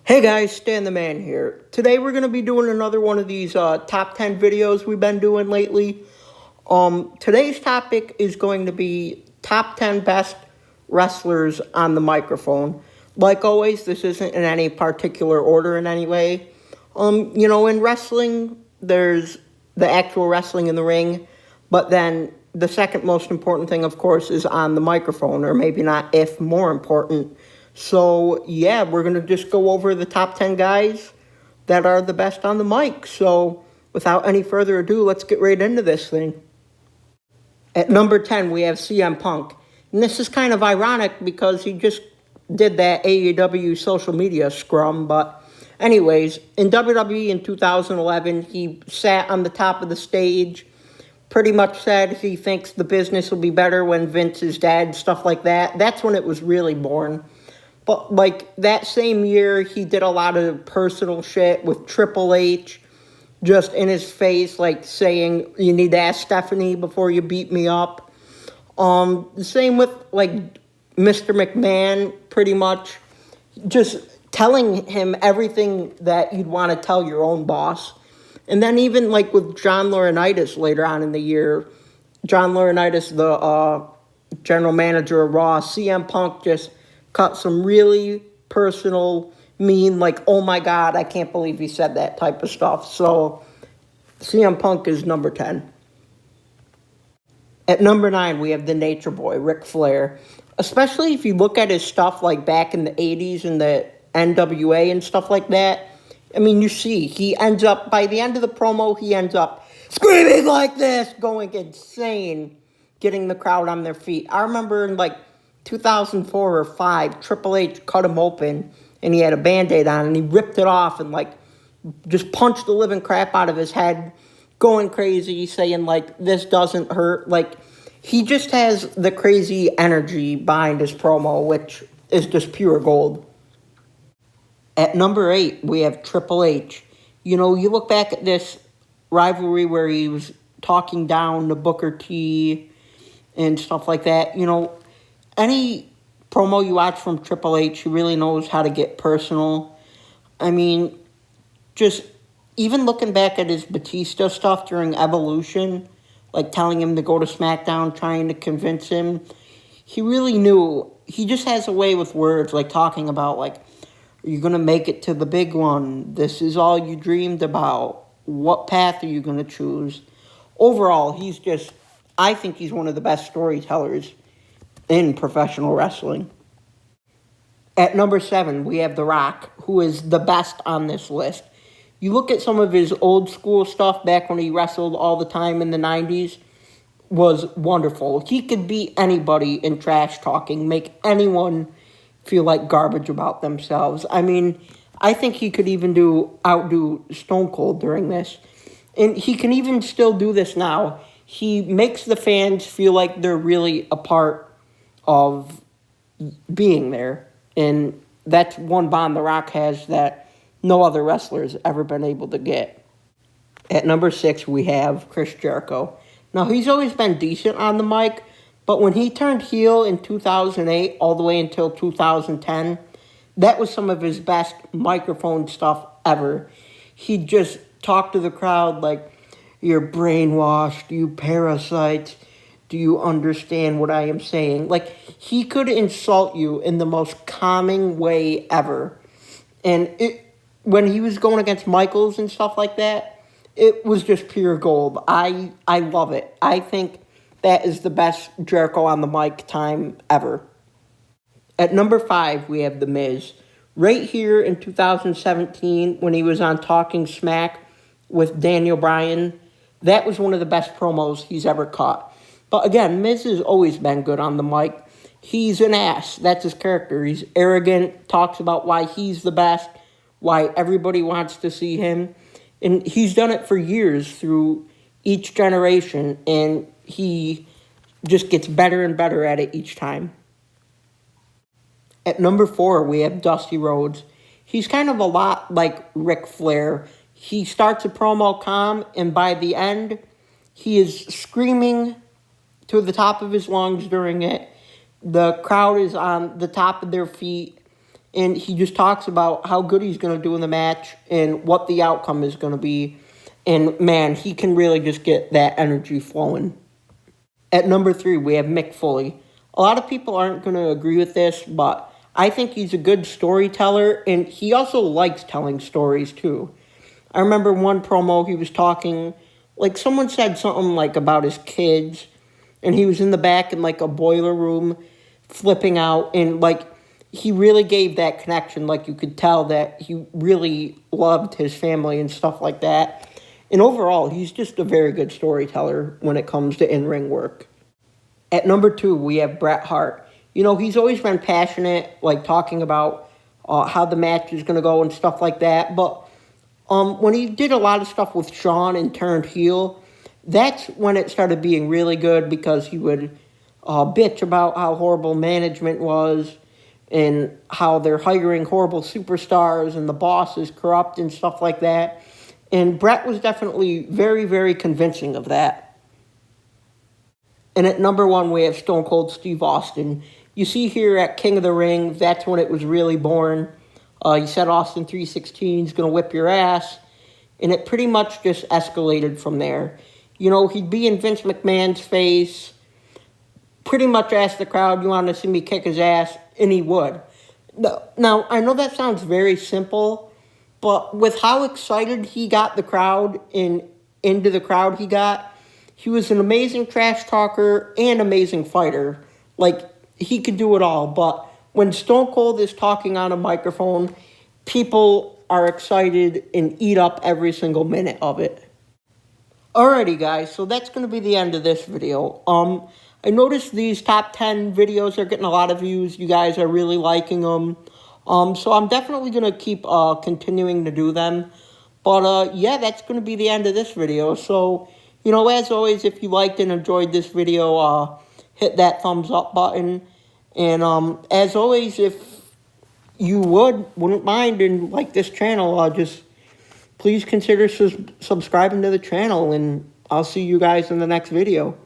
Hey guys, Stan the Man here. Today we're going to be doing another one of these top 10 videos we've been doing lately. Today's topic is going to be top 10 best wrestlers on the microphone. Like always, this isn't in any particular order in any way. In wrestling, there's the actual wrestling in the ring, but then the second most important thing, of course, is on the microphone, or maybe not if more important. So, yeah, we're going to just go over the top 10 guys that are the best on the mic. So, without any further ado, let's get right into this thing. At number 10, we have CM Punk. And this is kind of ironic because he just did that AEW social media scrum. But anyways, in WWE in 2011, he sat on the top of the stage, pretty much said he thinks the business will be better when Vince is dead, stuff like that. That's when it was really born. But, that same year, he did a lot of personal shit with Triple H, just in his face, saying, you need to ask Stephanie before you beat me up. The same with, Mr. McMahon, pretty much. Just telling him everything that you'd want to tell your own boss. And then even, with John Laurinaitis later on in the year, John Laurinaitis, the general manager of Raw, CM Punk just cut some really personal, mean, oh my God, I can't believe he said that type of stuff. So CM Punk is number 10. At number 9, we have the Nature Boy, Ric Flair. Especially if you look at his stuff back in the 80s and the NWA and stuff like that. I mean, you see, he ends up, by the end of the promo, he ends up screaming like this, going insane, getting the crowd on their feet. I remember in 2004 or 5, Triple H cut him open, and he had a Band-Aid on, and he ripped it off and, just punched the living crap out of his head, going crazy, saying, this doesn't hurt. He just has the crazy energy behind his promo, which is just pure gold. At number 8, we have Triple H. You look back at this rivalry where he was talking down to Booker T and stuff like that, any promo you watch from Triple H, he really knows how to get personal. I mean, just even looking back at his Batista stuff during Evolution, telling him to go to SmackDown, trying to convince him, he really knew. He just has a way with words, talking about, are you going to make it to the big one? This is all you dreamed about. What path are you going to choose? Overall, I think he's one of the best storytellers in professional wrestling. At number 7, we have The Rock, who is the best on this list. You look at some of his old school stuff back when he wrestled all the time in the 90s, was wonderful. He could beat anybody in trash talking, make anyone feel like garbage about themselves. I mean, I think he could even outdo Stone Cold during this. And he can even still do this now. He makes the fans feel like they're really a part of being there. And that's one bond The Rock has that no other wrestler's ever been able to get. At number 6, we have Chris Jericho. Now, he's always been decent on the mic, but when he turned heel in 2008 all the way until 2010, that was some of his best microphone stuff ever. He just talked to the crowd like, you're brainwashed, you parasites. Do you understand what I am saying? He could insult you in the most calming way ever. And when he was going against Michaels and stuff like that, it was just pure gold. I love it. I think that is the best Jericho on the mic time ever. At number 5, we have The Miz. Right here in 2017, when he was on Talking Smack with Daniel Bryan, that was one of the best promos he's ever cut. But again, Miz has always been good on the mic. He's an ass. That's his character. He's arrogant, talks about why he's the best, why everybody wants to see him. And he's done it for years through each generation, and he just gets better and better at it each time. At number 4, we have Dusty Rhodes. He's kind of a lot like Ric Flair. He starts a promo calm, and by the end, he is screaming to the top of his lungs during it. The crowd is on the top of their feet, and he just talks about how good he's going to do in the match and what the outcome is going to be. And man, he can really just get that energy flowing. At number 3, we have Mick Foley. A lot of people aren't going to agree with this, but I think he's a good storyteller, and he also likes telling stories too. I remember one promo he was talking, like someone said something like about his kids, and he was in the back in like a boiler room flipping out, and like he really gave that connection. Like you could tell that he really loved his family and stuff like that. And overall, he's just a very good storyteller when it comes to in-ring work. At number 2, we have Bret Hart. You know, he's always been passionate, like talking about how the match is going to go and stuff like that. But when he did a lot of stuff with Shawn and turned heel, that's when it started being really good, because he would bitch about how horrible management was and how they're hiring horrible superstars and the boss is corrupt and stuff like that. And Bret was definitely very, very convincing of that. And at number 1, we have Stone Cold Steve Austin. You see here at King of the Ring, that's when it was really born. He said Austin 3:16 is going to whip your ass. And it pretty much just escalated from there. You know, he'd be in Vince McMahon's face, pretty much ask the crowd, you want to see me kick his ass? And he would. Now, I know that sounds very simple, but with how excited he got the crowd and into the crowd he was an amazing trash talker and amazing fighter. Like, he could do it all. But when Stone Cold is talking on a microphone, people are excited and eat up every single minute of it. Alrighty, guys, so that's going to be the end of this video. I noticed these top 10 videos are getting a lot of views. You guys are really liking them. So I'm definitely going to keep continuing to do them. But, yeah, that's going to be the end of this video. So, you know, as always, if you liked and enjoyed this video, hit that thumbs up button. And as always, if you wouldn't mind and like this channel, just please consider subscribing to the channel. And I'll see you guys in the next video.